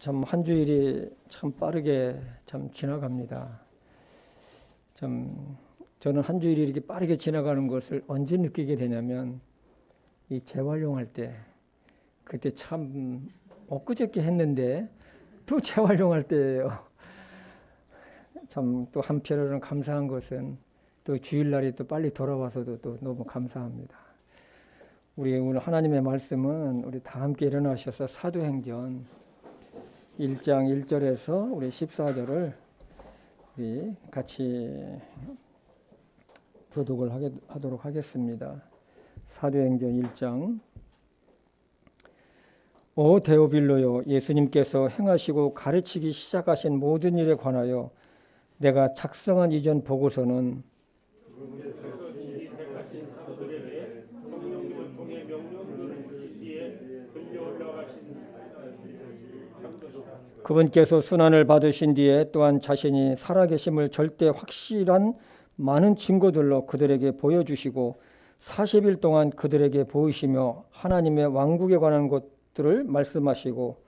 참 한 주일이 참 빠르게 참 지나갑니다. 저는 한 주일이 이렇게 빠르게 지나가는 것을 언제 느끼게 되냐면 이 재활용할 때, 그때 참 엊그저께 했는데 또 재활용할 때예요. 참 또 한편으로는 감사한 것은 또 주일날이 또 빨리 돌아와서도 또 너무 감사합니다. 우리 오늘 하나님의 말씀은 우리 다 함께 일어나셔서 사도행전 1장 1절에서 우리 14절을 우리 같이 교독을 하도록 하겠습니다. 사도행전 1장. 오 데오빌로요, 예수님께서 행하시고 가르치기 시작하신 모든 일에 관하여 내가 작성한 이전 보고서는 그분께서 순환을 받으신 뒤에 또한 자신이 살아계심을 절대 확실한 많은 증거들로 그들에게 보여주시고 40일 동안 그들에게 보이시며 하나님의 왕국에 관한 것들을 말씀하시고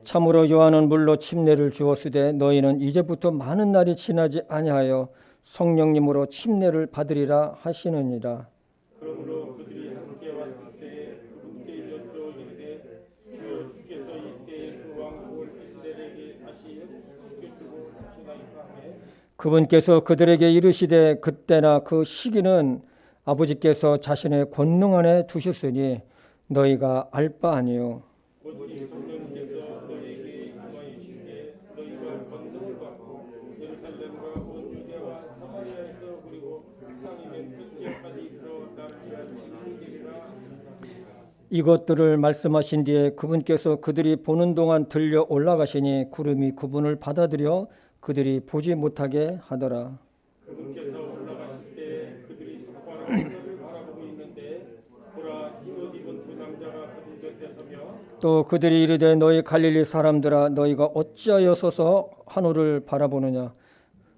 참으로 요한은 물로 침례를 주었으되 너희는 이제부터 많은 날이 지나지 아니하여 성령님으로 침례를 받으리라 하시느니라. 그러므로 그들이 함께 왔을 때에 그분께 여쭈어 이르되 주여 주께서 이때에 그 왕국을 이스라엘에게 다시 회복시켜주고 하시나이까 하매 그분께서 그들에게 이르시되 그때나 그 시기는 아버지께서 자신의 권능 안에 두셨으니 너희가 알 바 아니요. 오직 성령께서 너희에게 임하시되 너희가 권능을 받고 예루살렘과 온 유대와 사마리아에서 그리고 땅 이면 끝지역까지 이르러 나를 위한 증인이 되리라. 이것들을 말씀하신 뒤에 그분께서 그들이 보는 동안 들려 올라가시니 구름이 그분을 받아들여 그들이 보지 못하게 하더라. 그분께서 올라가실 때 그들이 똑바로 하늘을 바라보고 있는데 보라 흰옷 입은 두 남자가 그들 곁에 서며 또 그들이 이르되 너희 갈릴리 사람들아 너희가 어찌하여 서서 하늘을 바라보느냐.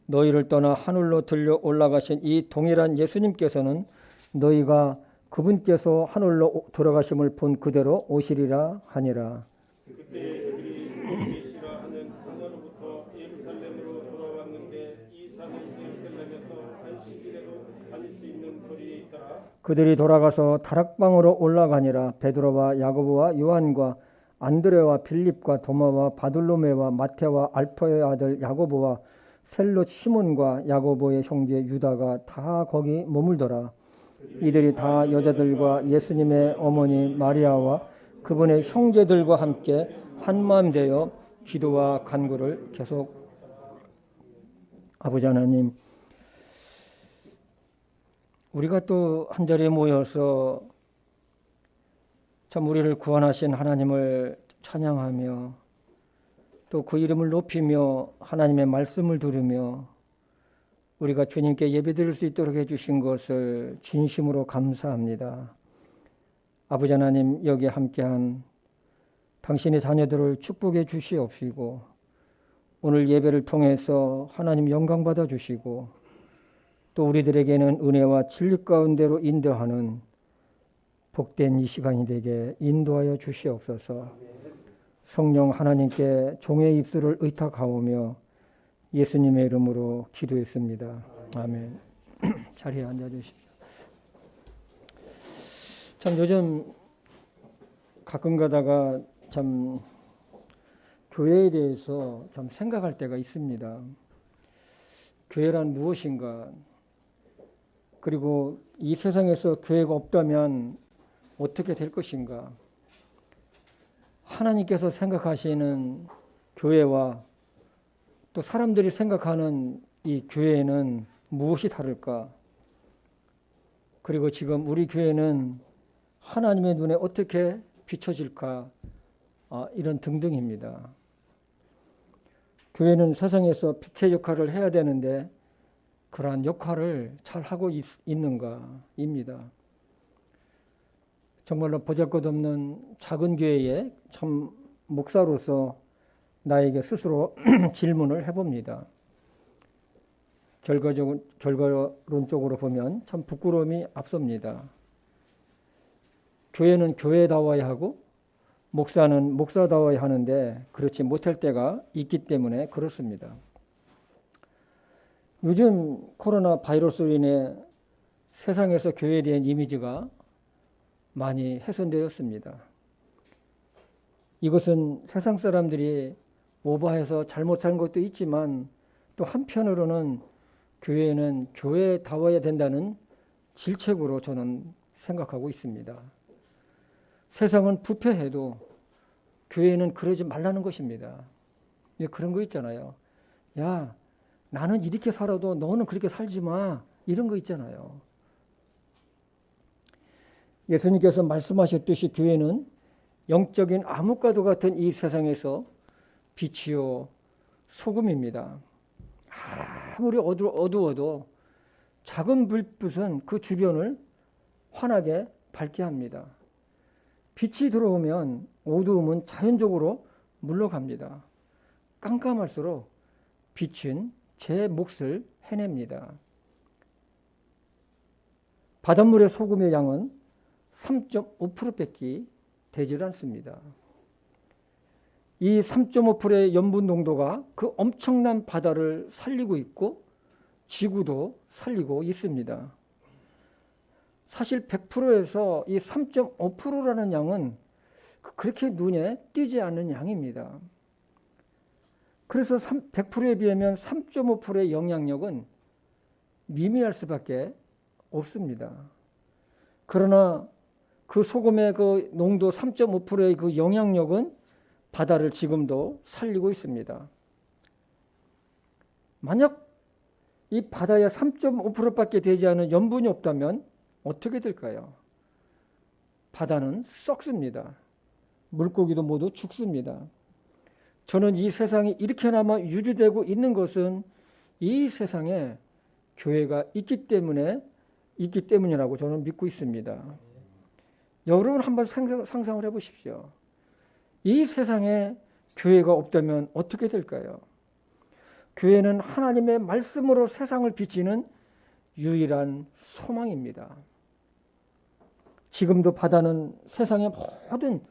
너희를 떠나 하늘로 들려 올라가신 이 동일한 예수님께서는 너희가 그분께서 하늘로 들어가심을 본 그대로 오시리라 하니라. 그때 그들이 계시라 하는 산으로부터 예루살렘으로 돌아왔는데 이 산은 예루살렘에서 안식일에도 다닐 수 있는 거리에 있더라. 그들이 돌아가서 다락방으로 올라가니라. 베드로와 야고보와 요한과 안드레와 빌립과 도마와 바돌로메와 마태와 알파의 아들 야고보와 셀롯 시몬과 야고보의 형제 유다가 다 거기 머물더라. 이들이 다 여자들과 예수님의 어머니 마리아와 그분의 형제들과 함께 한마음 되어 기도와 간구를 계속. 아버지 하나님, 우리가 또 한자리에 모여서 참 우리를 구원하신 하나님을 찬양하며 또 그 이름을 높이며 하나님의 말씀을 들으며 우리가 주님께 예배드릴 수 있도록 해주신 것을 진심으로 감사합니다. 아버지 하나님, 여기 함께한 당신의 자녀들을 축복해 주시옵시고 오늘 예배를 통해서 하나님 영광 받아 주시고 또 우리들에게는 은혜와 진리 가운데로 인도하는 복된 이 시간이 되게 인도하여 주시옵소서. 성령 하나님께 종의 입술을 의탁하오며 예수님의 이름으로 기도했습니다. 아멘. 자리에 앉아주십시오. 참 요즘 가끔 가다가 참 교회에 대해서 참 생각할 때가 있습니다. 교회란 무엇인가? 그리고 이 세상에서 교회가 없다면 어떻게 될 것인가? 하나님께서 생각하시는 교회와 또 사람들이 생각하는 이 교회는 무엇이 다를까? 그리고 지금 우리 교회는 하나님의 눈에 어떻게 비춰질까? 이런 등등입니다. 교회는 세상에서 빛의 역할을 해야 되는데 그러한 역할을 잘 하고 있는가입니다. 정말로 보잘것없는 작은 교회에 참 목사로서 나에게 스스로 질문을 해봅니다. 결과론적으로 보면 참 부끄러움이 앞섭니다. 교회는 교회다워야 하고 목사는 목사다워야 하는데 그렇지 못할 때가 있기 때문에 그렇습니다. 요즘 코로나 바이러스로 인해 세상에서 교회에 대한 이미지가 많이 훼손되었습니다. 이것은 세상 사람들이 오버해서 잘못한 것도 있지만 또 한편으로는 교회는 교회다워야 된다는 질책으로 저는 생각하고 있습니다. 세상은 부패해도 교회는 그러지 말라는 것입니다. 그런 거 있잖아요. 야, 나는 이렇게 살아도 너는 그렇게 살지 마. 이런 거 있잖아요. 예수님께서 말씀하셨듯이 교회는 영적인 암흑과도 같은 이 세상에서 빛이요 소금입니다. 아무리 어두워도 작은 불빛은 그 주변을 환하게 밝게 합니다. 빛이 들어오면 어두움은 자연적으로 물러갑니다. 깜깜할수록 빛은 제 몫을 해냅니다. 바닷물의 소금의 양은 3.5%밖에 되질 않습니다. 이 3.5%의 염분 농도가 그 엄청난 바다를 살리고 있고 지구도 살리고 있습니다. 사실 100%에서 이 3.5%라는 양은 그렇게 눈에 띄지 않는 양입니다. 그래서 100%에 비하면 3.5%의 영향력은 미미할 수밖에 없습니다. 그러나 그 소금의 그 농도 3.5%의 그 영향력은 바다를 지금도 살리고 있습니다. 만약 이 바다에 3.5%밖에 되지 않은 염분이 없다면 어떻게 될까요? 바다는 썩습니다. 물고기도 모두 죽습니다. 저는 이 세상이 이렇게나마 유지되고 있는 것은 이 세상에 교회가 있기 때문이라고 저는 믿고 있습니다. 여러분 한번 상상을 해보십시오. 이 세상에 교회가 없다면 어떻게 될까요? 교회는 하나님의 말씀으로 세상을 비치는 유일한 소망입니다. 지금도 바다는 세상의 모든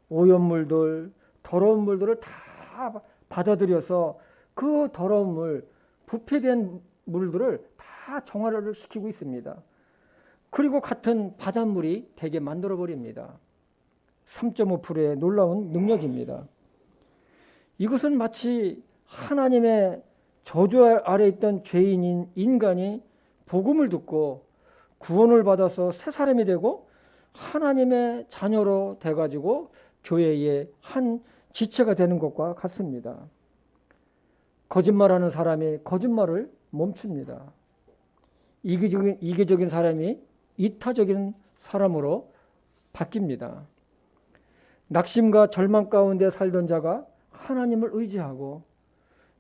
오염물들, 더러운 물들을 다 받아들여서 그 더러운 물, 부패된 물들을 다 정화를 시키고 있습니다. 그리고 같은 바닷물이 되게 만들어버립니다. 3.5%의 놀라운 능력입니다. 이것은 마치 하나님의 저주 아래 있던 죄인인 인간이 복음을 듣고 구원을 받아서 새 사람이 되고 하나님의 자녀로 돼가지고 교회의 한 지체가 되는 것과 같습니다. 거짓말하는 사람이 거짓말을 멈춥니다. 이기적인 사람이 이타적인 사람으로 바뀝니다. 낙심과 절망 가운데 살던 자가 하나님을 의지하고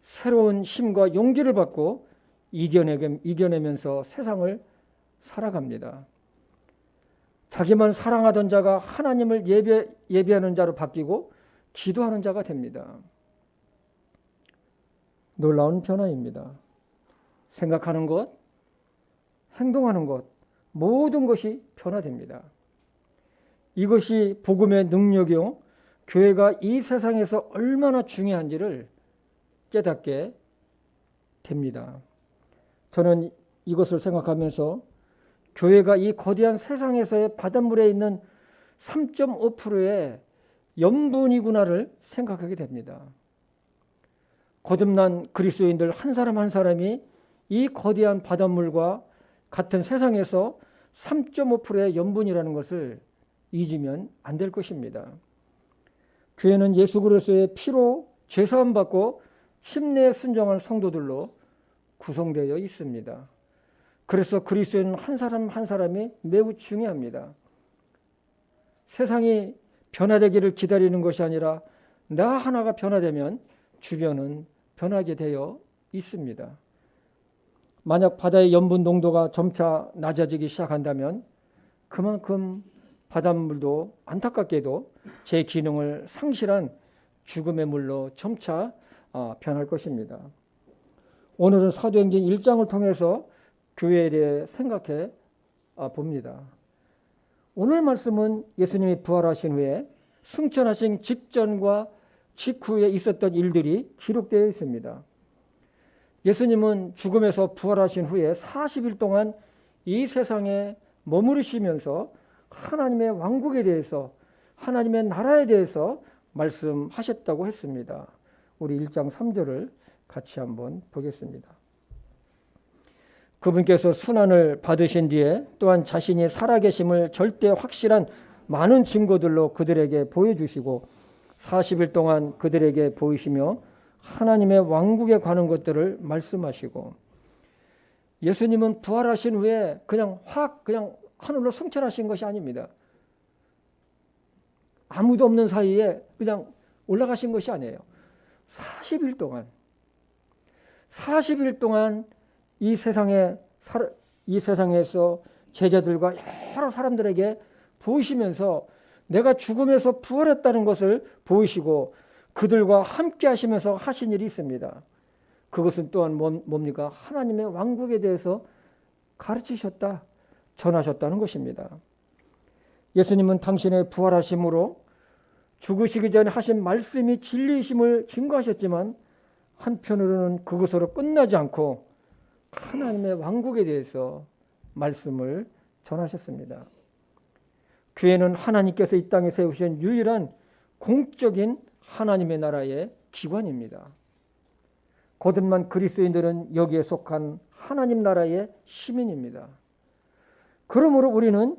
새로운 힘과 용기를 받고 이겨내면서 세상을 살아갑니다. 자기만 사랑하던 자가 하나님을 예배하는 자로 바뀌고 기도하는 자가 됩니다. 놀라운 변화입니다. 생각하는 것, 행동하는 것, 모든 것이 변화됩니다. 이것이 복음의 능력이요, 교회가 이 세상에서 얼마나 중요한지를 깨닫게 됩니다. 저는 이것을 생각하면서 교회가 이 거대한 세상에서의 바닷물에 있는 3.5%의 염분이구나를 생각하게 됩니다. 거듭난 그리스도인들 한 사람 한 사람이 이 거대한 바닷물과 같은 세상에서 3.5%의 염분이라는 것을 잊으면 안 될 것입니다. 교회는 예수 그리스도의 피로 죄사함 받고 침례에 순종한 성도들로 구성되어 있습니다. 그래서 그리스도인 한 사람 한 사람이 매우 중요합니다. 세상이 변화되기를 기다리는 것이 아니라 나 하나가 변화되면 주변은 변하게 되어 있습니다. 만약 바다의 염분 농도가 점차 낮아지기 시작한다면 그만큼 바닷물도 안타깝게도 제 기능을 상실한 죽음의 물로 점차 변할 것입니다. 오늘은 사도행전 1장을 통해서 교회에 대해 생각해 봅니다. 오늘 말씀은 예수님이 부활하신 후에 승천하신 직전과 직후에 있었던 일들이 기록되어 있습니다. 예수님은 죽음에서 부활하신 후에 40일 동안 이 세상에 머무르시면서 하나님의 왕국에 대해서, 하나님의 나라에 대해서 말씀하셨다고 했습니다. 우리 1장 3절을 같이 한번 보겠습니다. 그분께서 순환을 받으신 뒤에 또한 자신이 살아계심을 절대 확실한 많은 증거들로 그들에게 보여주시고 40일 동안 그들에게 보이시며 하나님의 왕국에 관한 것들을 말씀하시고, 예수님은 부활하신 후에 그냥 하늘로 승천하신 것이 아닙니다. 아무도 없는 사이에 그냥 올라가신 것이 아니에요. 40일 동안 이 세상에서 제자들과 여러 사람들에게 보이시면서 내가 죽음에서 부활했다는 것을 보이시고 그들과 함께 하시면서 하신 일이 있습니다. 그것은 또한 뭡니까? 하나님의 왕국에 대해서 가르치셨다, 전하셨다는 것입니다. 예수님은 당신의 부활하심으로 죽으시기 전에 하신 말씀이 진리이심을 증거하셨지만 한편으로는 그것으로 끝나지 않고 하나님의 왕국에 대해서 말씀을 전하셨습니다. 교회는 하나님께서 이 땅에 세우신 유일한 공적인 하나님의 나라의 기관입니다. 거듭난 그리스도인들은 여기에 속한 하나님 나라의 시민입니다. 그러므로 우리는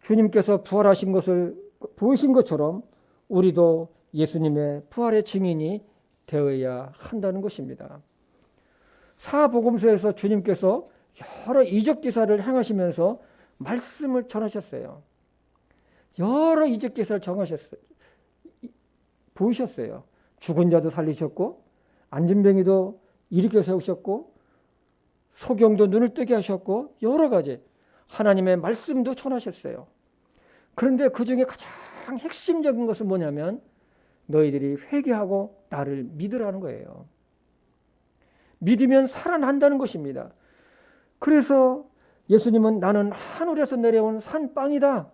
주님께서 부활하신 것을 보이신 것처럼 우리도 예수님의 부활의 증인이 되어야 한다는 것입니다. 사복음서에서 주님께서 여러 이적 기사를 행하시면서 말씀을 전하셨어요. 여러 이적 기사를 보이셨어요. 죽은 자도 살리셨고, 안진뱅이도 일으켜 세우셨고, 소경도 눈을 뜨게 하셨고, 여러 가지 하나님의 말씀도 전하셨어요. 그런데 그 중에 가장 핵심적인 것은 뭐냐면 너희들이 회개하고 나를 믿으라는 거예요. 믿으면 살아난다는 것입니다. 그래서 예수님은 나는 하늘에서 내려온 산빵이다,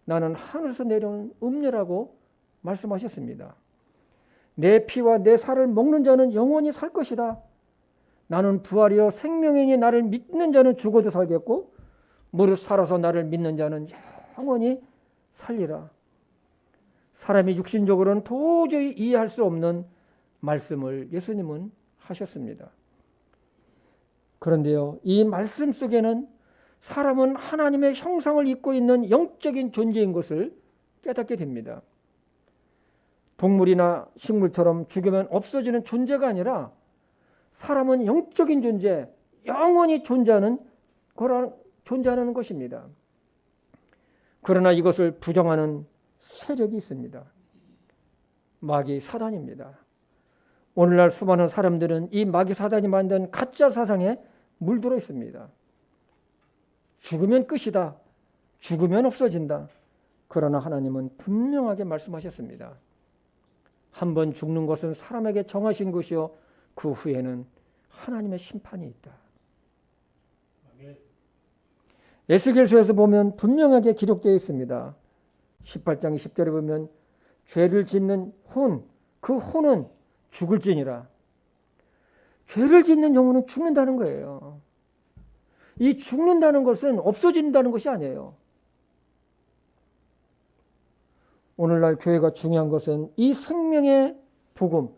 나는 하늘에서 내려온 음료라고 말씀하셨습니다. 내 피와 내 살을 먹는 자는 영원히 살 것이다. 나는 부활이요 생명이니 나를 믿는 자는 죽어도 살겠고 무릇 살아서 나를 믿는 자는 영원히 살리라. 사람이 육신적으로는 도저히 이해할 수 없는 말씀을 예수님은 하셨습니다. 그런데요, 이 말씀 속에는 사람은 하나님의 형상을 입고 있는 영적인 존재인 것을 깨닫게 됩니다. 동물이나 식물처럼 죽으면 없어지는 존재가 아니라 사람은 영적인 존재, 영원히 존재하는 것입니다. 그러나 이것을 부정하는 세력이 있습니다. 마귀 사단입니다. 오늘날 수많은 사람들은 이 마귀 사단이 만든 가짜 사상에 물들어 있습니다. 죽으면 끝이다. 죽으면 없어진다. 그러나 하나님은 분명하게 말씀하셨습니다. 한 번 죽는 것은 사람에게 정하신 것이요 그 후에는 하나님의 심판이 있다. 에스겔서에서 보면 분명하게 기록되어 있습니다. 18장 20절에 보면 죄를 짓는 혼, 그 혼은 죽을지니라. 죄를 짓는 영혼은 죽는다는 거예요. 이 죽는다는 것은 없어진다는 것이 아니에요. 오늘날 교회가 중요한 것은 이 생명의 복음,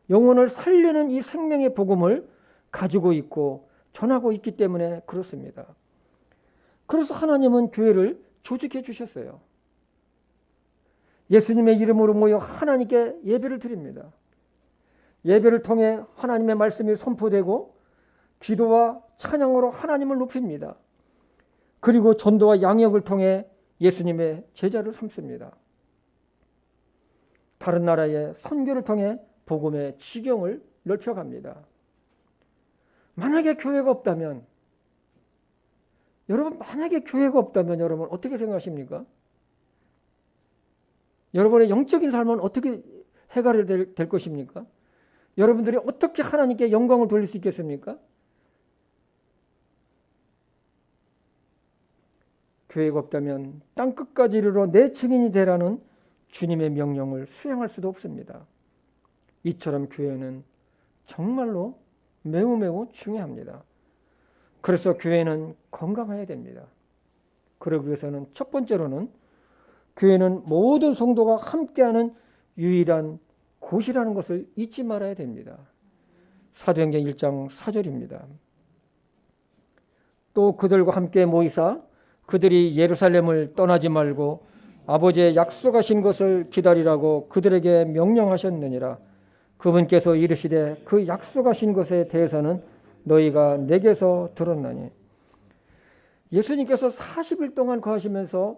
영혼을 살리는 이 생명의 복음을 가지고 있고 전하고 있기 때문에 그렇습니다. 그래서 하나님은 교회를 조직해 주셨어요. 예수님의 이름으로 모여 하나님께 예배를 드립니다. 예배를 통해 하나님의 말씀이 선포되고 기도와 찬양으로 하나님을 높입니다. 그리고 전도와 양육을 통해 예수님의 제자를 삼습니다. 다른 나라의 선교를 통해 복음의 지경을 넓혀갑니다. 만약에 교회가 없다면 여러분 어떻게 생각하십니까? 여러분의 영적인 삶은 어떻게 해결될 것입니까? 여러분들이 어떻게 하나님께 영광을 돌릴 수 있겠습니까? 교회가 없다면 땅끝까지 이르러 내 증인이 되라는 주님의 명령을 수행할 수도 없습니다. 이처럼 교회는 정말로 매우 매우 중요합니다. 그래서 교회는 건강해야 됩니다. 그러기 위해서는 첫 번째로는 교회는 모든 성도가 함께하는 유일한 곳이라는 것을 잊지 말아야 됩니다. 사도행전 1장 4절입니다. 또 그들과 함께 모이사 그들이 예루살렘을 떠나지 말고 아버지의 약속하신 것을 기다리라고 그들에게 명령하셨느니라. 그분께서 이르시되 그 약속하신 것에 대해서는 너희가 내게서 들었나니. 예수님께서 40일 동안 거하시면서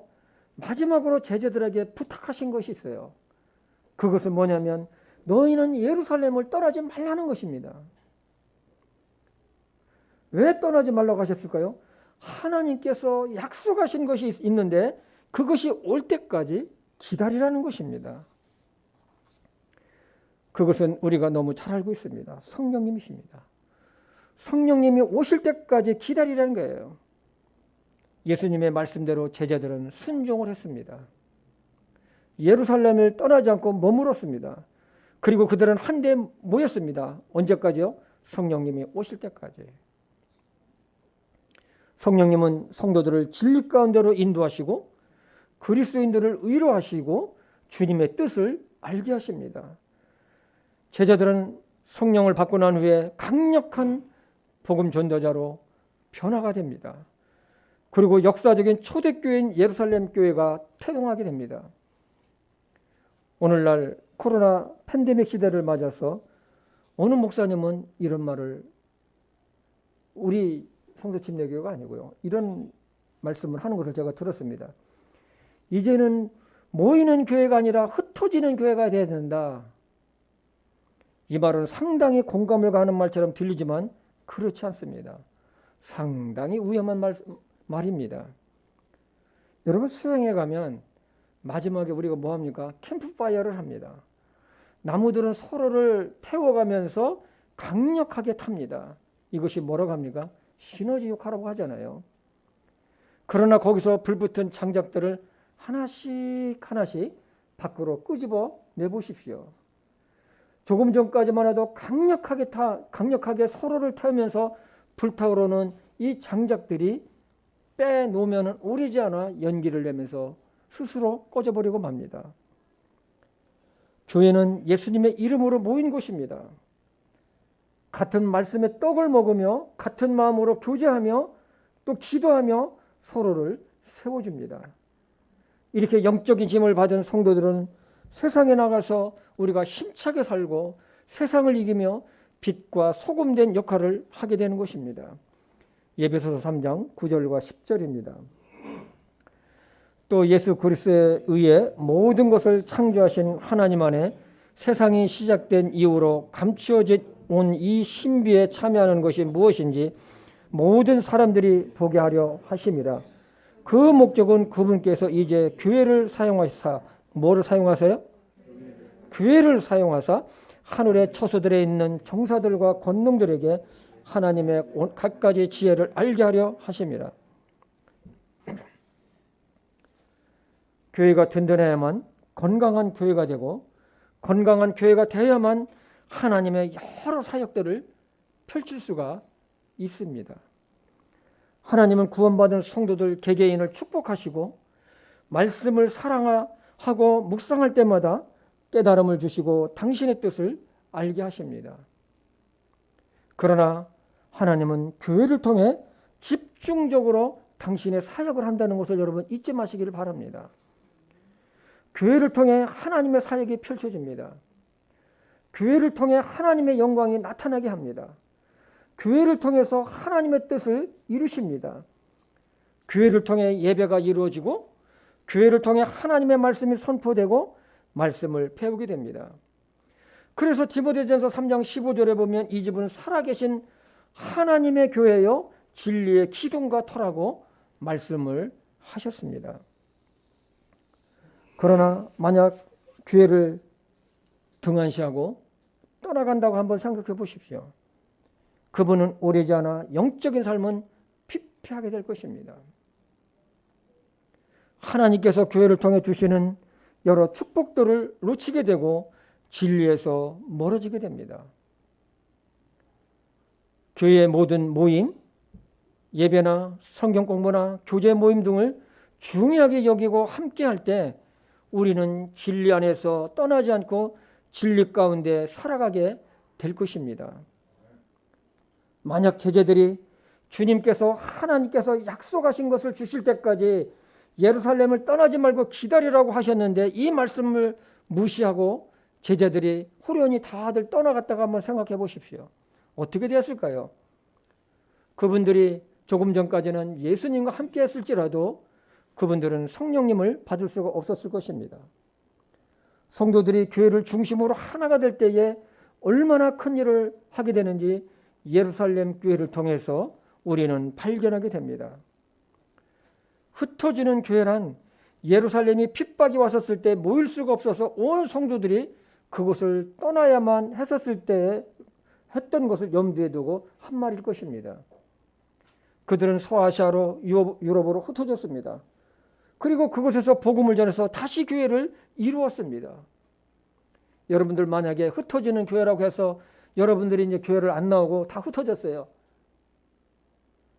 마지막으로 제자들에게 부탁하신 것이 있어요. 그것은 뭐냐면 너희는 예루살렘을 떠나지 말라는 것입니다. 왜 떠나지 말라고 하셨을까요? 하나님께서 약속하신 것이 있는데 그것이 올 때까지 기다리라는 것입니다. 그것은 우리가 너무 잘 알고 있습니다. 성령님이십니다. 성령님이 오실 때까지 기다리라는 거예요. 예수님의 말씀대로 제자들은 순종을 했습니다. 예루살렘을 떠나지 않고 머물었습니다. 그리고 그들은 한데 모였습니다. 언제까지요? 성령님이 오실 때까지. 성령님은 성도들을 진리 가운데로 인도하시고 그리스도인들을 의로하시고 주님의 뜻을 알게 하십니다. 제자들은 성령을 받고 난 후에 강력한 복음 전도자로 변화가 됩니다. 그리고 역사적인 초대교회인 예루살렘 교회가 태동하게 됩니다. 오늘날 코로나 팬데믹 시대를 맞아서 어느 목사님은 이런 말을, 우리 성도침례교회가 아니고요, 이런 말씀을 하는 것을 제가 들었습니다. 이제는 모이는 교회가 아니라 흩어지는 교회가 돼야 된다. 이 말은 상당히 공감을 가는 말처럼 들리지만 그렇지 않습니다. 상당히 위험한 말입니다. 여러분, 수행에 가면 마지막에 우리가 뭐합니까? 캠프파이어를 합니다. 나무들은 서로를 태워가면서 강력하게 탑니다. 이것이 뭐라고 합니까? 시너지 효과라고 하잖아요. 그러나 거기서 불붙은 장작들을 하나씩 하나씩 밖으로 끄집어 내보십시오. 조금 전까지만 해도 강력하게 서로를 태우면서 불타오르는 이 장작들이 빼놓으면 오리지 않아 연기를 내면서 스스로 꺼져버리고 맙니다. 교회는 예수님의 이름으로 모인 곳입니다. 같은 말씀의 떡을 먹으며 같은 마음으로 교제하며 또 기도하며 서로를 세워줍니다. 이렇게 영적인 힘을 받은 성도들은 세상에 나가서 우리가 힘차게 살고 세상을 이기며 빛과 소금된 역할을 하게 되는 것입니다. 에베소서 3장 9절과 10절입니다. 또 예수 그리스도에 의해 모든 것을 창조하신 하나님 안에 세상이 시작된 이후로 감추어져 온 이 신비에 참여하는 것이 무엇인지 모든 사람들이 보게 하려 하심이라. 그 목적은 그분께서 이제 교회를 사용하사, 뭐를 사용하세요? 교회를 사용하사 하늘의 처소들에 있는 종사들과 권능들에게 하나님의 갖가지 지혜를 알게 하려 하심이라. 교회가 든든해야만 건강한 교회가 되고, 건강한 교회가 되어야만 하나님의 여러 사역들을 펼칠 수가 있습니다. 하나님은 구원받은 성도들 개개인을 축복하시고 말씀을 사랑하고 묵상할 때마다 깨달음을 주시고 당신의 뜻을 알게 하십니다. 그러나 하나님은 교회를 통해 집중적으로 당신의 사역을 한다는 것을 여러분 잊지 마시기를 바랍니다. 교회를 통해 하나님의 사역이 펼쳐집니다. 교회를 통해 하나님의 영광이 나타나게 합니다. 교회를 통해서 하나님의 뜻을 이루십니다. 교회를 통해 예배가 이루어지고 교회를 통해 하나님의 말씀이 선포되고 말씀을 배우게 됩니다. 그래서 디모데전서 3장 15절에 보면 이 집은 살아계신 하나님의 교회요 진리의 기둥과 터라고 말씀을 하셨습니다. 그러나 만약 교회를 등한시하고 떠나간다고 한번 생각해 보십시오. 그분은 오래지 않아 영적인 삶은 피폐하게 될 것입니다. 하나님께서 교회를 통해 주시는 여러 축복들을 놓치게 되고 진리에서 멀어지게 됩니다. 교회의 모든 모임, 예배나 성경 공부나 교제 모임 등을 중요하게 여기고 함께 할 때 우리는 진리 안에서 떠나지 않고 진리 가운데 살아가게 될 것입니다. 만약 제자들이 주님께서 하나님께서 약속하신 것을 주실 때까지 예루살렘을 떠나지 말고 기다리라고 하셨는데 이 말씀을 무시하고 제자들이 후련히 다들 떠나갔다가 한번 생각해 보십시오. 어떻게 되었을까요? 그분들이 조금 전까지는 예수님과 함께 했을지라도 그분들은 성령님을 받을 수가 없었을 것입니다. 성도들이 교회를 중심으로 하나가 될 때에 얼마나 큰 일을 하게 되는지 예루살렘 교회를 통해서 우리는 발견하게 됩니다. 흩어지는 교회란 예루살렘이 핍박이 왔었을 때 모일 수가 없어서 온 성도들이 그곳을 떠나야만 했었을 때 했던 것을 염두에 두고 한 말일 것입니다. 그들은 서아시아로 유럽으로 흩어졌습니다. 그리고 그곳에서 복음을 전해서 다시 교회를 이루었습니다. 여러분들 만약에 흩어지는 교회라고 해서 여러분들이 이제 교회를 안 나오고 다 흩어졌어요.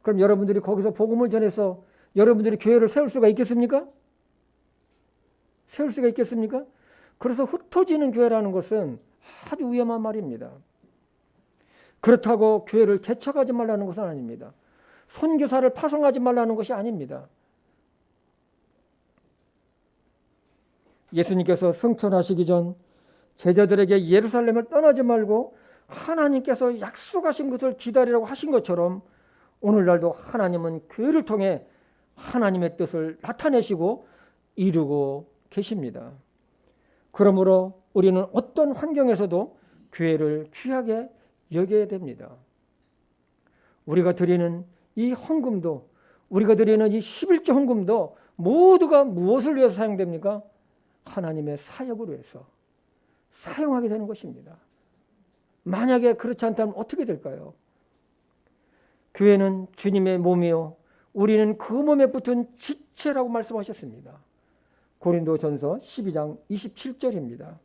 그럼 여러분들이 거기서 복음을 전해서 여러분들이 교회를 세울 수가 있겠습니까? 세울 수가 있겠습니까? 그래서 흩어지는 교회라는 것은 아주 위험한 말입니다. 그렇다고 교회를 개척하지 말라는 것은 아닙니다. 선교사를 파송하지 말라는 것이 아닙니다. 예수님께서 승천하시기 전 제자들에게 예루살렘을 떠나지 말고 하나님께서 약속하신 것을 기다리라고 하신 것처럼 오늘날도 하나님은 교회를 통해 하나님의 뜻을 나타내시고 이루고 계십니다. 그러므로 우리는 어떤 환경에서도 교회를 귀하게 여겨야 됩니다. 우리가 드리는 이 헌금도, 우리가 드리는 이 11조 헌금도 모두가 무엇을 위해서 사용됩니까? 하나님의 사역을 위해서 사용하게 되는 것입니다. 만약에 그렇지 않다면 어떻게 될까요? 교회는 주님의 몸이요 우리는 그 몸에 붙은 지체라고 말씀하셨습니다. 고린도전서 12장 27절입니다.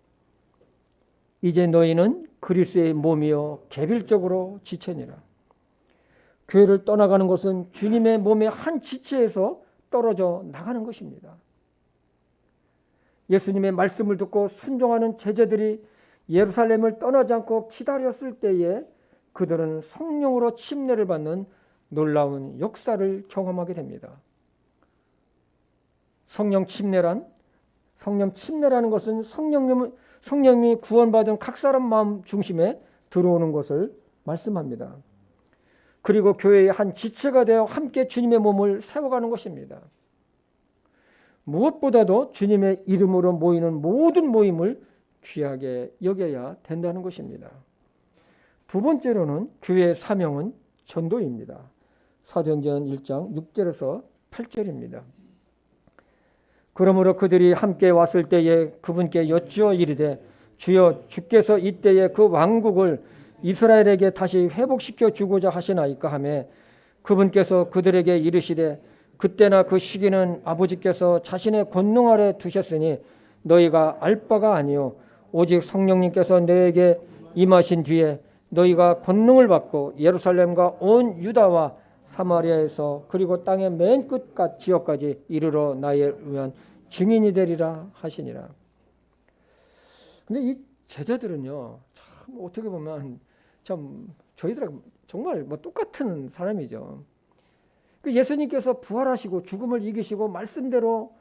이제 너희는 그리스도의 몸이요 개별적으로 지체니라. 교회를 떠나가는 것은 주님의 몸의 한 지체에서 떨어져 나가는 것입니다. 예수님의 말씀을 듣고 순종하는 제자들이 예루살렘을 떠나지 않고 기다렸을 때에 그들은 성령으로 침례를 받는 놀라운 역사를 경험하게 됩니다. 성령 침례라는 것은 성령이 구원받은 각 사람 마음 중심에 들어오는 것을 말씀합니다. 그리고 교회의 한 지체가 되어 함께 주님의 몸을 세워가는 것입니다. 무엇보다도 주님의 이름으로 모이는 모든 모임을 귀하게 여겨야 된다는 것입니다. 두 번째로는 교회의 사명은 전도입니다. 사도행전 1장 6절에서 8절입니다. 그러므로 그들이 함께 왔을 때에 그분께 여쭈어 이르되 주여 주께서 이때에 그 왕국을 이스라엘에게 다시 회복시켜 주고자 하시나이까 하매 그분께서 그들에게 이르시되 그때나 그 시기는 아버지께서 자신의 권능 아래 두셨으니 너희가 알 바가 아니요 오직 성령님께서 너에게 임하신 뒤에 너희가 권능을 받고 예루살렘과 온 유다와 사마리아에서 그리고 땅의 맨 끝 지역까지 이르러 나에 의한 증인이 되리라 하시니라. 근데 이 제자들은요, 참 어떻게 보면 참 저희들하고 정말 뭐 똑같은 사람이죠. 그 예수님께서 부활하시고 죽음을 이기시고 말씀대로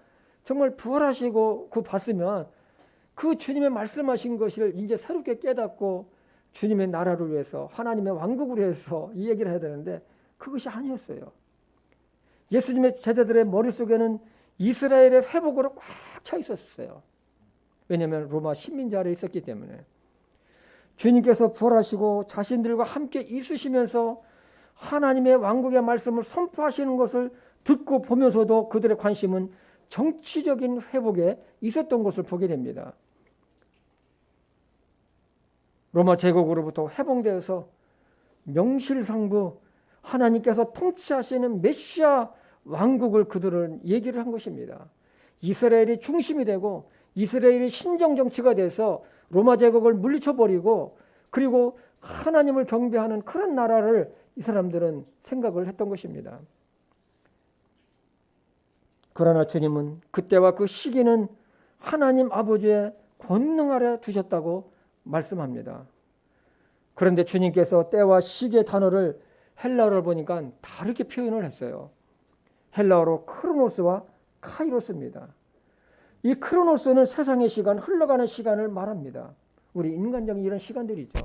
정말 부활하시고 그 봤으면 그 주님의 말씀하신 것을 이제 새롭게 깨닫고 주님의 나라를 위해서 하나님의 왕국을 위해서 이 얘기를 해야 되는데 그것이 아니었어요. 예수님의 제자들의 머릿속에는 이스라엘의 회복으로 꽉 차 있었어요. 왜냐하면 로마 식민지 아래에 있었기 때문에. 주님께서 부활하시고 자신들과 함께 있으시면서 하나님의 왕국의 말씀을 선포하시는 것을 듣고 보면서도 그들의 관심은 정치적인 회복에 있었던 것을 보게 됩니다. 로마 제국으로부터 해방되어서 명실상부 하나님께서 통치하시는 메시아 왕국을 그들은 얘기를 한 것입니다. 이스라엘이 중심이 되고 이스라엘이 신정 정치가 돼서 로마 제국을 물리쳐버리고 그리고 하나님을 경배하는 그런 나라를 이 사람들은 생각을 했던 것입니다. 그러나 주님은 그때와 그 시기는 하나님 아버지의 권능 아래 두셨다고 말씀합니다. 그런데 주님께서 때와 시기의 단어를 헬라어를 보니까 다르게 표현을 했어요. 헬라어로 크로노스와 카이로스입니다. 이 크로노스는 세상의 시간, 흘러가는 시간을 말합니다. 우리 인간적인 이런 시간들이죠.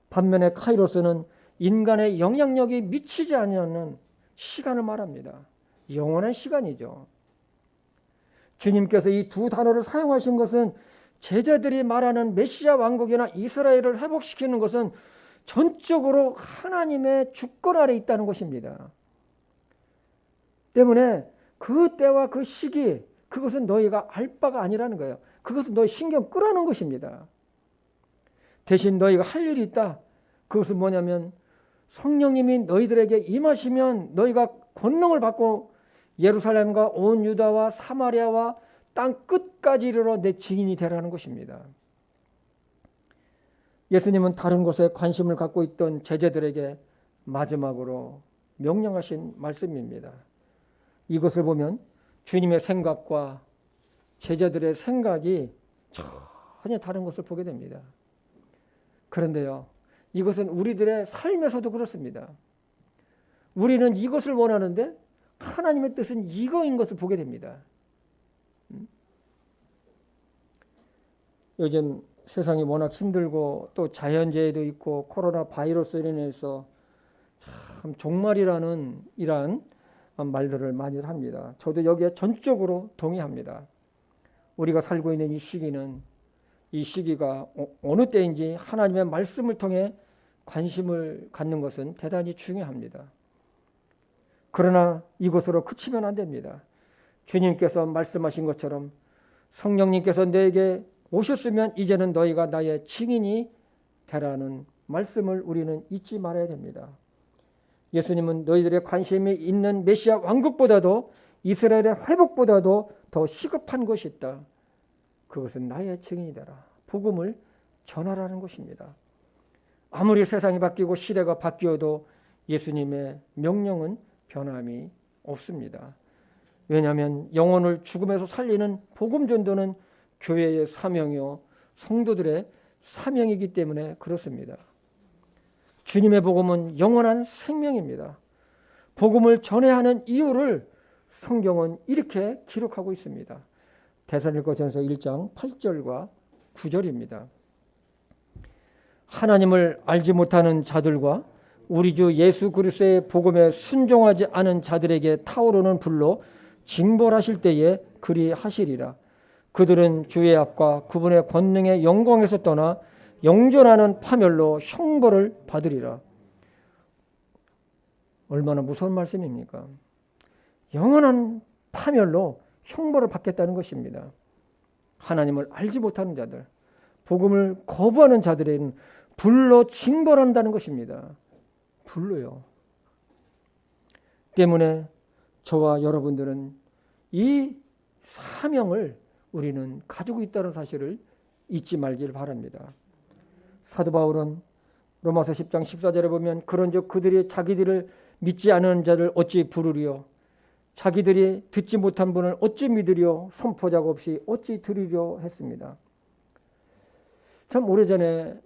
반면에 카이로스는 인간의 영향력이 미치지 않는 시간을 말합니다. 영원한 시간이죠. 주님께서 이 두 단어를 사용하신 것은 제자들이 말하는 메시아 왕국이나 이스라엘을 회복시키는 것은 전적으로 하나님의 주권 아래 있다는 것입니다. 때문에 그 때와 그 시기, 그것은 너희가 알 바가 아니라는 거예요. 그것은 너희 신경 끄라는 것입니다. 대신 너희가 할 일이 있다. 그것은 뭐냐면 성령님이 너희들에게 임하시면 너희가 권능을 받고 예루살렘과 온 유다와 사마리아와 땅 끝까지 이르러 내 증인이 되라는 것입니다. 예수님은 다른 곳에 관심을 갖고 있던 제자들에게 마지막으로 명령하신 말씀입니다. 이것을 보면 주님의 생각과 제자들의 생각이 전혀 다른 것을 보게 됩니다. 그런데요, 이것은 우리들의 삶에서도 그렇습니다. 우리는 이것을 원하는데 하나님의 뜻은 이거인 것을 보게 됩니다. 요즘 세상이 워낙 힘들고 또 자연재해도 있고 코로나 바이러스로 인해서 참 종말이라는 이러한 말들을 많이 합니다. 저도 여기에 전적으로 동의합니다. 우리가 살고 있는 이 시기가 어느 때인지 하나님의 말씀을 통해 관심을 갖는 것은 대단히 중요합니다. 그러나 이것으로 그치면 안 됩니다. 주님께서 말씀하신 것처럼 성령님께서 너에게 오셨으면 이제는 너희가 나의 증인이 되라는 말씀을 우리는 잊지 말아야 됩니다. 예수님은 너희들의 관심이 있는 메시아 왕국보다도 이스라엘의 회복보다도 더 시급한 것이 있다. 그것은 나의 증인이 되라. 복음을 전하라는 것입니다. 아무리 세상이 바뀌고 시대가 바뀌어도 예수님의 명령은 변함이 없습니다. 왜냐하면 영혼을 죽음에서 살리는 복음 전도는 교회의 사명이요 성도들의 사명이기 때문에 그렇습니다. 주님의 복음은 영원한 생명입니다. 복음을 전해야 하는 이유를 성경은 이렇게 기록하고 있습니다. 데살로니가전서 1장 8절과 9절입니다. 하나님을 알지 못하는 자들과 우리 주 예수 그리스도의 복음에 순종하지 않은 자들에게 타오르는 불로 징벌하실 때에 그리하시리라. 그들은 주의 앞과 그분의 권능의 영광에서 떠나 영존하는 파멸로 형벌을 받으리라. 얼마나 무서운 말씀입니까? 영원한 파멸로 형벌을 받겠다는 것입니다. 하나님을 알지 못하는 자들, 복음을 거부하는 자들에게는 불로 징벌한다는 것입니다. 불로요. 때문에 저와 여러분들은 이 사명을 우리는 가지고 있다는 사실을 잊지 말길 바랍니다. 사도 바울은 로마서 10장 14절에 보면 그런즉 그들이 자기들을 믿지 않은 자를 어찌 부르리요 자기들이 듣지 못한 분을 어찌 믿으리요 선포자가 없이 어찌 들으리요 했습니다. 참 오래전에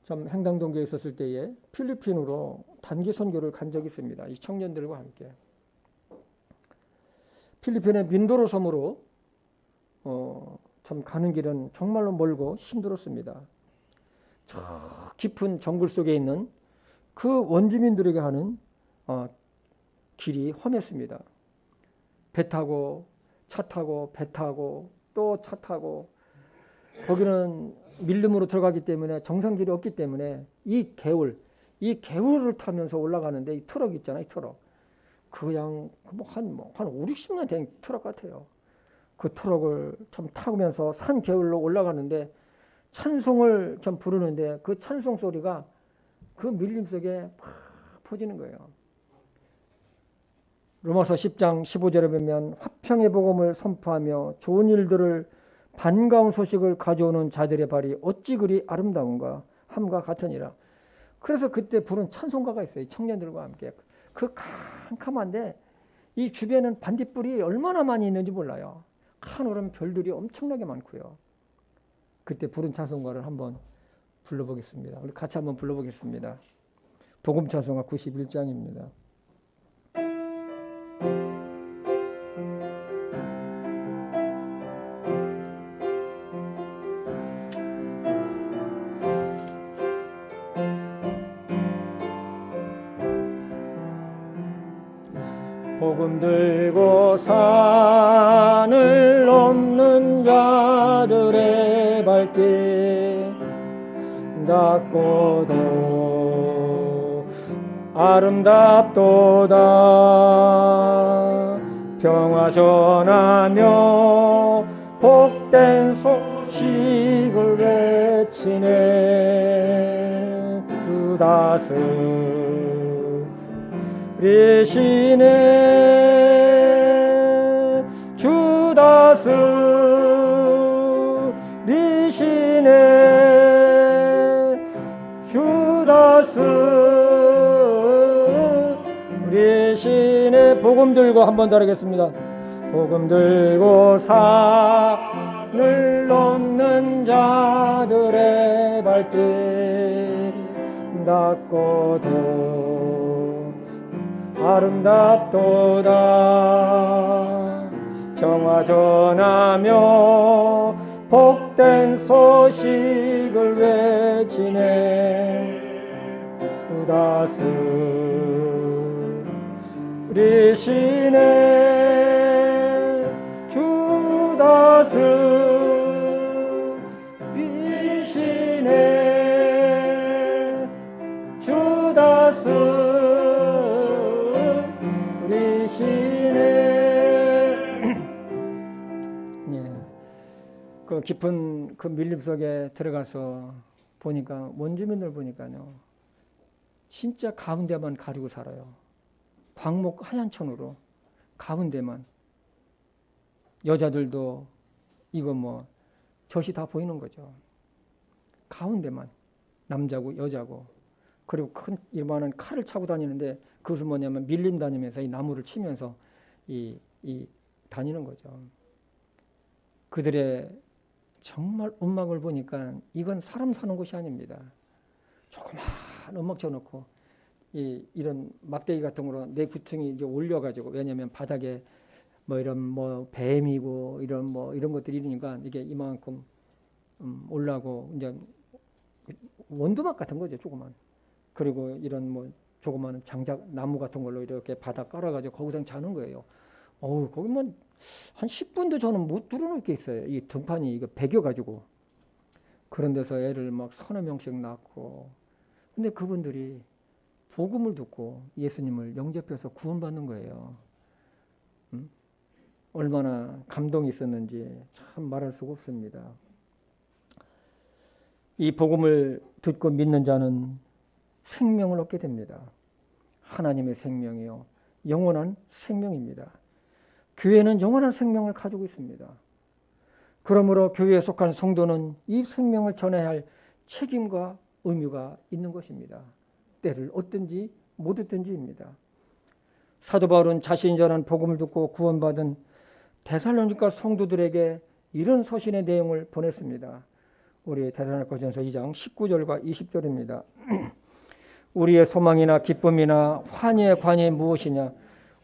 참 행당동교에 있었을 때에 필리핀으로 단기 선교를 간 적이 있습니다. 이 청년들과 함께. 필리핀의 민도로 섬으로 참 가는 길은 정말로 멀고 힘들었습니다. 저 깊은 정글 속에 있는 그 원주민들에게 하는 길이 험했습니다. 배 타고 차 타고 배 타고 또 차 타고 거기는 밀림으로 들어가기 때문에 정상길이 없기 때문에 이 개울을 타면서 올라가는데 이 트럭 있잖아요. 이 트럭. 그냥 한 5, 60년 된 트럭 같아요. 그 트럭을 참 타면서 산 개울로 올라가는데 찬송을 좀 부르는데 그 찬송 소리가 그 밀림 속에 팍 퍼지는 거예요. 로마서 10장 15절에 보면 화평의 복음을 선포하며 좋은 일들을 반가운 소식을 가져오는 자들의 발이 어찌 그리 아름다운가 함과 같으니라. 그래서 그때 부른 찬송가가 있어요. 청년들과 함께. 그 캄캄한데 이 주변은 반딧불이 얼마나 많이 있는지 몰라요. 하늘은 별들이 엄청나게 많고요. 그때 부른 찬송가를 한번 불러보겠습니다. 우리 같이 한번 불러보겠습니다. 복음 찬송가 91장입니다. 복음 들고 산을 넘는 자들의 발길 닿고도 아름답도다. 평화 전하며 복된 소식을 외치네. 주 다스리시네. 주 다스리시네. 주 다스리시네. 복음 들고 한번 더 하겠습니다. 복음 들고 산을 넘는 자들의 발길 닿고도 아름답도다. 평화 전하며 복된 소식을 외치네. 주 다스리시네. 주 다스리시네. 주 다스리시네. 네. 그 깊은 그 밀림 속에 들어가서 보니까 원주민들 보니까요, 진짜 가운데만 가리고 살아요. 광목 하얀 천으로 가운데만. 여자들도 이거 뭐 젖이 다 보이는 거죠. 가운데만 남자고 여자고. 그리고 큰 이만한 칼을 차고 다니는데 그것은 뭐냐면 밀림 다니면서 이 나무를 치면서 이 다니는 거죠. 그들의 정말 음악을 보니까 이건 사람 사는 곳이 아닙니다. 조그만 음악 쳐놓고 이런 막대기 같은 거로 내 구퉁이 이제 올려가지고, 왜냐하면 바닥에 뭐 이런 뭐 뱀이고 이런 뭐 이런 것들이 있으니까 이게 이만큼 올라고 이제 원두막 같은 거죠, 조그만. 그리고 이런 뭐 조그마한 장작 나무 같은 걸로 이렇게 바닥 깔아가지고 거기서 자는 거예요. 거기 뭐 한 10분도 저는 못 들어놓을 게 있어요. 이 등판이 이거 베겨가지고. 그런 데서 애를 막 서너 명씩 낳고. 근데 그분들이 복음을 듣고 예수님을 영접해서 구원받는 거예요. 얼마나 감동이 있었는지 참 말할 수가 없습니다. 이 복음을 듣고 믿는 자는 생명을 얻게 됩니다. 하나님의 생명이요, 영원한 생명입니다. 교회는 영원한 생명을 가지고 있습니다. 그러므로 교회에 속한 성도는 이 생명을 전해야 할 책임과 의무가 있는 것입니다. 때를 얻든지 못 얻든지입니다. 사도 바울은 자신이 전한 복음을 듣고 구원받은 데살로니가 성도들에게 이런 서신의 내용을 보냈습니다. 우리 데살로니가전서 2장 19절과 20절입니다. 우리의 소망이나 기쁨이나 환희의 관이 무엇이냐?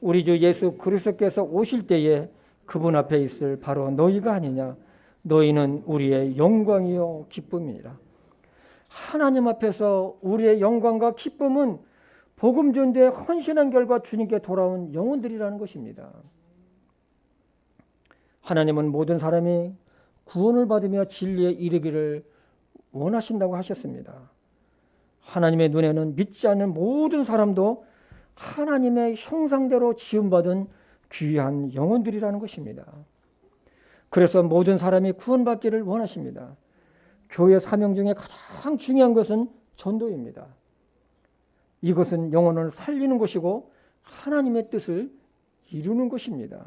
우리 주 예수 그리스도께서 오실 때에 그분 앞에 있을 바로 너희가 아니냐? 너희는 우리의 영광이요 기쁨이라. 하나님 앞에서 우리의 영광과 기쁨은 복음 전도에 헌신한 결과 주님께 돌아온 영혼들이라는 것입니다. 하나님은 모든 사람이 구원을 받으며 진리에 이르기를 원하신다고 하셨습니다. 하나님의 눈에는 믿지 않는 모든 사람도 하나님의 형상대로 지음받은 귀한 영혼들이라는 것입니다. 그래서 모든 사람이 구원받기를 원하십니다. 교회 사명 중에 가장 중요한 것은 전도입니다. 이것은 영혼을 살리는 것이고 하나님의 뜻을 이루는 것입니다.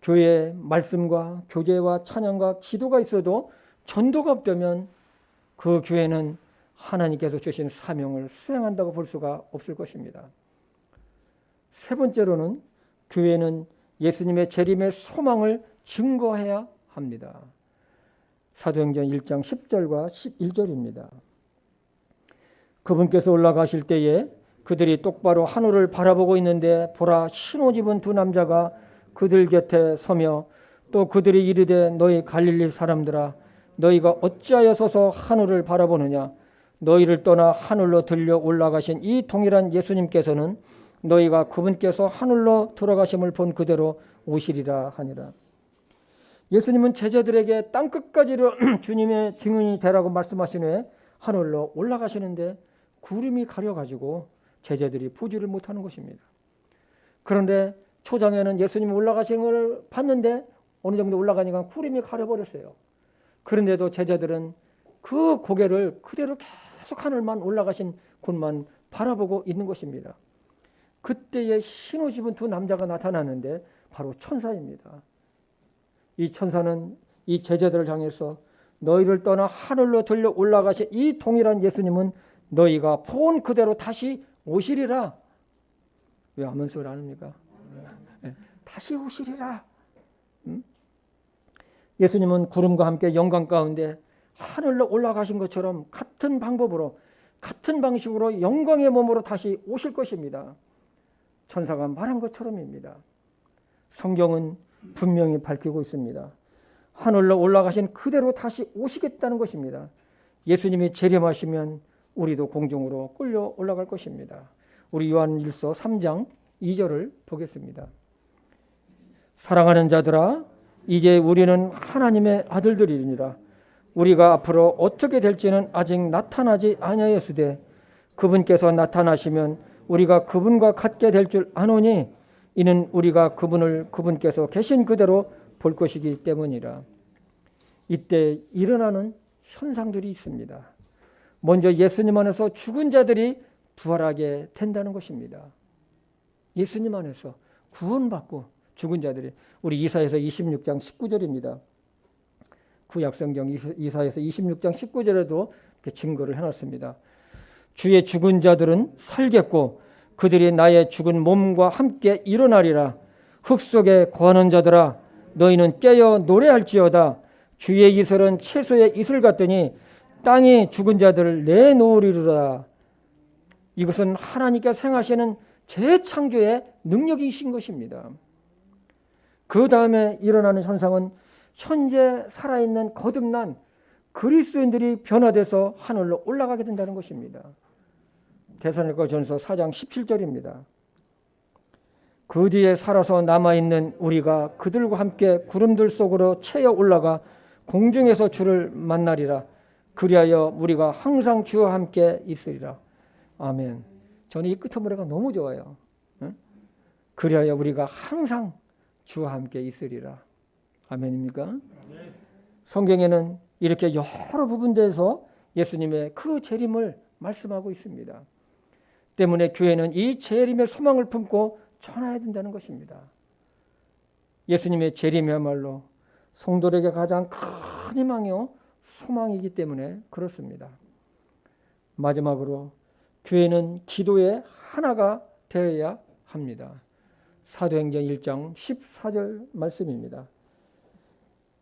교회에 말씀과 교제와 찬양과 기도가 있어도 전도가 없다면 그 교회는 하나님께서 주신 사명을 수행한다고 볼 수가 없을 것입니다. 세 번째로는 교회는 예수님의 재림의 소망을 증거해야 합니다. 사도행전 1장 10절과 11절입니다. 그분께서 올라가실 때에 그들이 똑바로 하늘을 바라보고 있는데 보라, 신옷 입은 두 남자가 그들 곁에 서며 또 그들이 이르되 너희 갈릴리 사람들아 너희가 어찌하여 서서 하늘을 바라보느냐. 너희를 떠나 하늘로 들려 올라가신 이 동일한 예수님께서는 너희가 그분께서 하늘로 들어가심을 본 그대로 오시리라 하니라. 예수님은 제자들에게 땅끝까지로 주님의 증인이 되라고 말씀하신 후에 하늘로 올라가시는데 구름이 가려가지고 제자들이 보지를 못하는 것입니다. 그런데 초장에는 예수님이 올라가시는 걸 봤는데 어느 정도 올라가니까 구름이 가려버렸어요. 그런데도 제자들은 그 고개를 그대로 계속 하늘만 올라가신 곳만 바라보고 있는 것입니다. 그때에 흰옷 입은 두 남자가 나타나는데 바로 천사입니다. 이 천사는 이 제자들을 향해서 너희를 떠나 하늘로 들려 올라가신 이 동일한 예수님은 너희가 본 그대로 다시 오시리라. 왜 아멘 소리 안 합니까? 다시 오시리라. 예수님은 구름과 함께 영광 가운데 하늘로 올라가신 것처럼 같은 방법으로 같은 방식으로 영광의 몸으로 다시 오실 것입니다. 천사가 말한 것처럼입니다. 성경은 분명히 밝히고 있습니다. 하늘로 올라가신 그대로 다시 오시겠다는 것입니다. 예수님이 재림하시면 우리도 공중으로 끌려 올라갈 것입니다. 우리 요한일서 3장 2절을 보겠습니다. 사랑하는 자들아 이제 우리는 하나님의 아들들이니라. 우리가 앞으로 어떻게 될지는 아직 나타나지 아니하였으되 그분께서 나타나시면 우리가 그분과 같게 될 줄 아노니 이는 우리가 그분을 그분께서 계신 그대로 볼 것이기 때문이라. 이때 일어나는 현상들이 있습니다. 먼저 예수님 안에서 죽은 자들이 부활하게 된다는 것입니다. 예수님 안에서 구원받고 죽은 자들이 우리 이사야서 26장 19절입니다. 구약성경 이사야서 26장 19절에도 이렇게 증거를 해놨습니다. 주의 죽은 자들은 살겠고 그들이 나의 죽은 몸과 함께 일어나리라. 흙 속에 거하는 자들아 너희는 깨어 노래할지어다. 주의 이슬은 채소의 이슬 같더니 땅이 죽은 자들을 내놓으리라. 이것은 하나님께서 행하시는 재창조의 능력이신 것입니다. 그 다음에 일어나는 현상은 현재 살아있는 거듭난 그리스도인들이 변화돼서 하늘로 올라가게 된다는 것입니다. 데살로니가전서 4장 17절입니다. 그 뒤에 살아서 남아있는 우리가 그들과 함께 구름들 속으로 채어 올라가 공중에서 주를 만나리라. 그리하여 우리가 항상 주와 함께 있으리라. 아멘. 저는 이 끝머리가 너무 좋아요. 그리하여 우리가 항상 주와 함께 있으리라. 아멘입니까? 성경에는 이렇게 여러 부분에서 예수님의 그 재림을 말씀하고 있습니다. 때문에 교회는 이 재림의 소망을 품고 전해야 된다는 것입니다. 예수님의 재림이야말로 성도들에게 가장 큰 희망이요 소망이기 때문에 그렇습니다. 마지막으로 교회는 기도의 하나가 되어야 합니다. 사도행전 1장 14절 말씀입니다.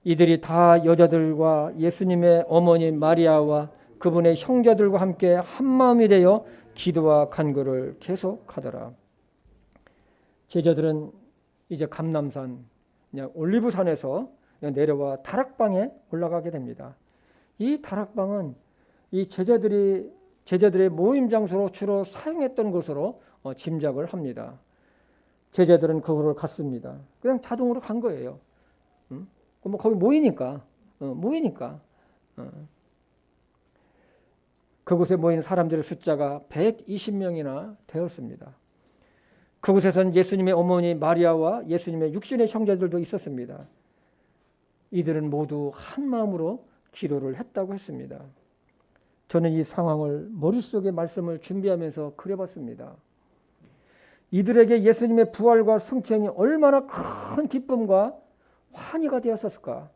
이들이 다 여자들과 예수님의 어머니 마리아와 그분의 형제들과 함께 한마음이 되어 기도와 간구를 계속하더라. 제자들은 이제 감람산 올리브산에서 내려와 다락방에 올라가게 됩니다. 이 다락방은 이 제자들의 모임 장소로 주로 사용했던 것으로 짐작을 합니다. 제자들은 그곳을 갔습니다. 그냥 자동으로 간 거예요. 뭐 거기 모이니까. 그곳에 모인 사람들의 숫자가 120명이나 되었습니다. 그곳에선 예수님의 어머니 마리아와 예수님의 육신의 형제들도 있었습니다. 이들은 모두 한 마음으로 기도를 했다고 했습니다. 저는 이 상황을 머릿속에 말씀을 준비하면서 그려봤습니다. 이들에게 예수님의 부활과 승천이 얼마나 큰 기쁨과 환희가 되었을까.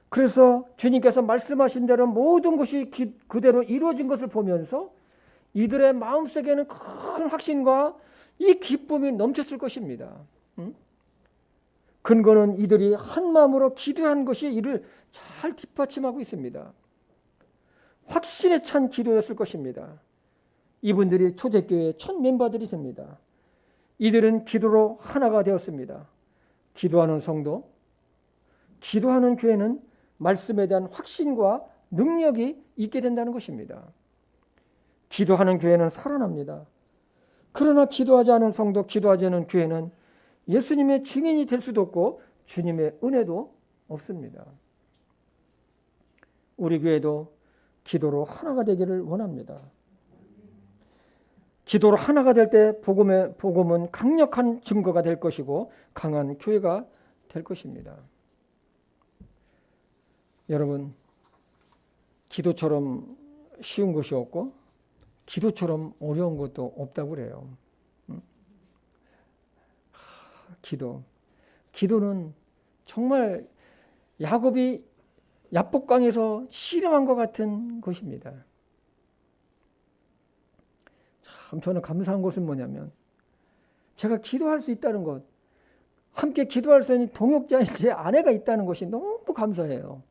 그래서 주님께서 말씀하신 대로 모든 것이 그대로 이루어진 것을 보면서 이들의 마음속에는 큰 확신과 이 기쁨이 넘쳤을 것입니다. 근거는 이들이 한 마음으로 기도한 것이 이를 잘 뒷받침하고 있습니다. 확신에 찬 기도였을 것입니다. 이분들이 초대교회의 첫 멤버들이 됩니다. 이들은 기도로 하나가 되었습니다. 기도하는 성도, 기도하는 교회는 말씀에 대한 확신과 능력이 있게 된다는 것입니다. 기도하는 교회는 살아납니다. 그러나 기도하지 않은 성도, 기도하지 않은 교회는 예수님의 증인이 될 수도 없고 주님의 은혜도 없습니다. 우리 교회도 기도로 하나가 되기를 원합니다. 기도로 하나가 될 때 복음은 강력한 증거가 될 것이고 강한 교회가 될 것입니다. 여러분, 기도처럼 쉬운 것이 없고 기도처럼 어려운 것도 없다고 그래요. 기도는 정말 야곱이 야복강에서 씨름한 것 같은 것입니다. 참 저는 감사한 것은 뭐냐면 제가 기도할 수 있다는 것, 함께 기도할 수 있는 동역자인 제 아내가 있다는 것이 너무 감사해요.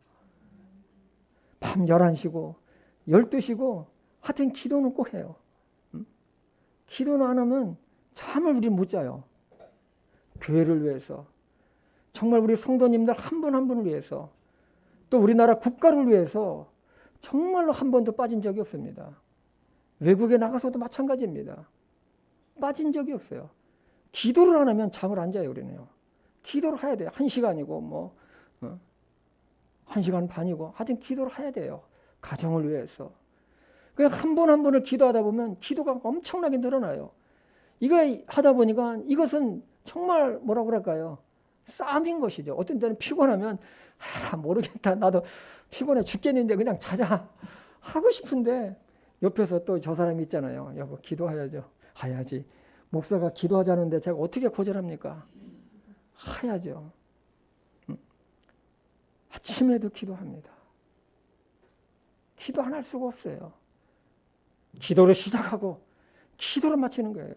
밤 11시고 12시고 하여튼 기도는 꼭 해요. 기도는 안 하면 잠을 우리 못 자요. 교회를 위해서, 정말 우리 성도님들 한 분 한 분을 위해서, 또 우리나라 국가를 위해서 정말로 한 번도 빠진 적이 없습니다. 외국에 나가서도 마찬가지입니다. 빠진 적이 없어요. 기도를 안 하면 잠을 안 자요. 우리는요. 기도를 해야 돼요. 1시간이고 1시간 반이고 하여튼 기도를 해야 돼요. 가정을 위해서. 그냥 한 분 한 분을 기도하다 보면 기도가 엄청나게 늘어나요. 이거 하다 보니까 이것은 정말 뭐라고 그럴까요? 싸움인 것이죠. 어떤 때는 피곤하면 모르겠다. 나도 피곤해 죽겠는데 그냥 자자 하고 싶은데 옆에서 또 저 사람이 있잖아요. 여보 기도해야죠. 해야지. 목사가 기도하자는데 제가 어떻게 거절합니까? 해야죠. 아침에도 기도합니다. 기도 안 할 수가 없어요. 기도를 시작하고 기도를 마치는 거예요.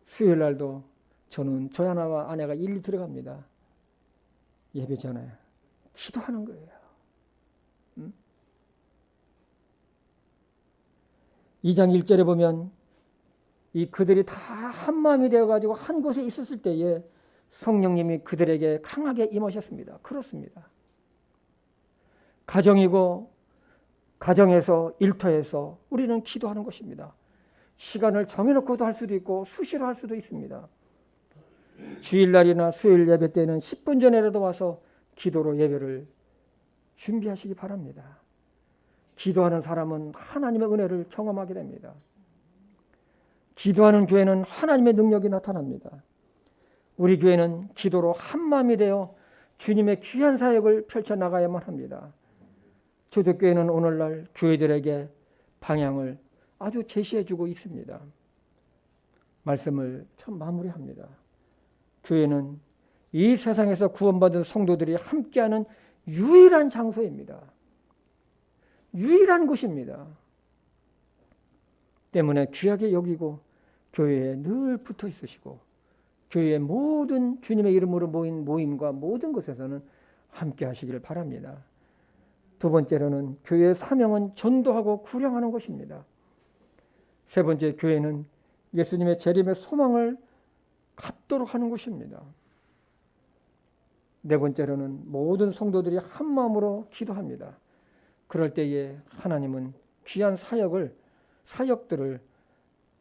수요일 날도 저는 조야나와 아내가 일일이 들어갑니다. 예배 전에 기도하는 거예요. 2장 1절에 보면 이 그들이 다 한 마음이 되어가지고 한 곳에 있었을 때에 성령님이 그들에게 강하게 임하셨습니다. 그렇습니다. 가정이고 가정에서 일터에서 우리는 기도하는 것입니다. 시간을 정해놓고도 할 수도 있고 수시로 할 수도 있습니다. 주일날이나 수요일 예배 때는 10분 전에라도 와서 기도로 예배를 준비하시기 바랍니다. 기도하는 사람은 하나님의 은혜를 경험하게 됩니다. 기도하는 교회는 하나님의 능력이 나타납니다. 우리 교회는 기도로 한마음이 되어 주님의 귀한 사역을 펼쳐나가야만 합니다. 초대교회는 오늘날 교회들에게 방향을 아주 제시해주고 있습니다. 말씀을 참 마무리합니다. 교회는 이 세상에서 구원받은 성도들이 함께하는 유일한 장소입니다. 유일한 곳입니다. 때문에 귀하게 여기고 교회에 늘 붙어 있으시고 교회의 모든 주님의 이름으로 모인 모임과 모든 것에서는 함께 하시기를 바랍니다. 두 번째로는 교회의 사명은 전도하고 구령하는 것입니다. 세 번째, 교회는 예수님의 재림의 소망을 갖도록 하는 것입니다. 네 번째로는 모든 성도들이 한 마음으로 기도합니다. 그럴 때에 하나님은 귀한 사역들을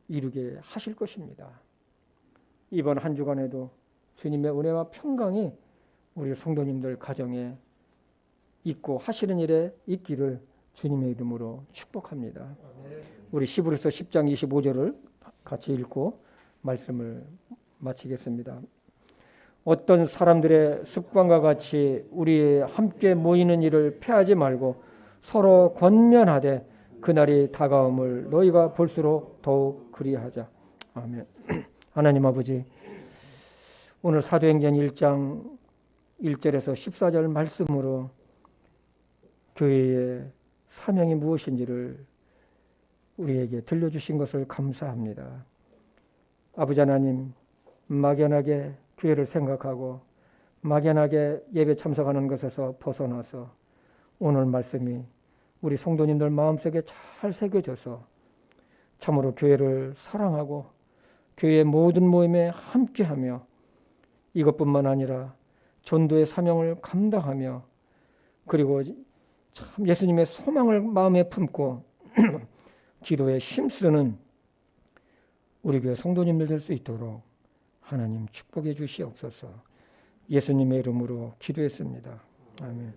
이루게 하실 것입니다. 이번 한 주간에도 주님의 은혜와 평강이 우리 성도님들 가정에 있고 하시는 일에 있기를 주님의 이름으로 축복합니다. 우리 히브리서 10장 25절을 같이 읽고 말씀을 마치겠습니다. 어떤 사람들의 습관과 같이 우리 함께 모이는 일을 폐하지 말고 서로 권면하되 그날이 다가옴을 너희가 볼수록 더욱 그리하자. 아멘. 하나님 아버지, 오늘 사도행전 1장 1절에서 14절 말씀으로 교회의 사명이 무엇인지를 우리에게 들려주신 것을 감사합니다. 아버지 하나님, 막연하게 교회를 생각하고 막연하게 예배 참석하는 것에서 벗어나서 오늘 말씀이 우리 성도님들 마음속에 잘 새겨져서 참으로 교회를 사랑하고 교회의 모든 모임에 함께하며 이것뿐만 아니라 전도의 사명을 감당하며 그리고 참 예수님의 소망을 마음에 품고 기도에 힘쓰는 우리 교회 성도님들 될 수 있도록 하나님 축복해 주시옵소서. 예수님의 이름으로 기도했습니다. 아멘.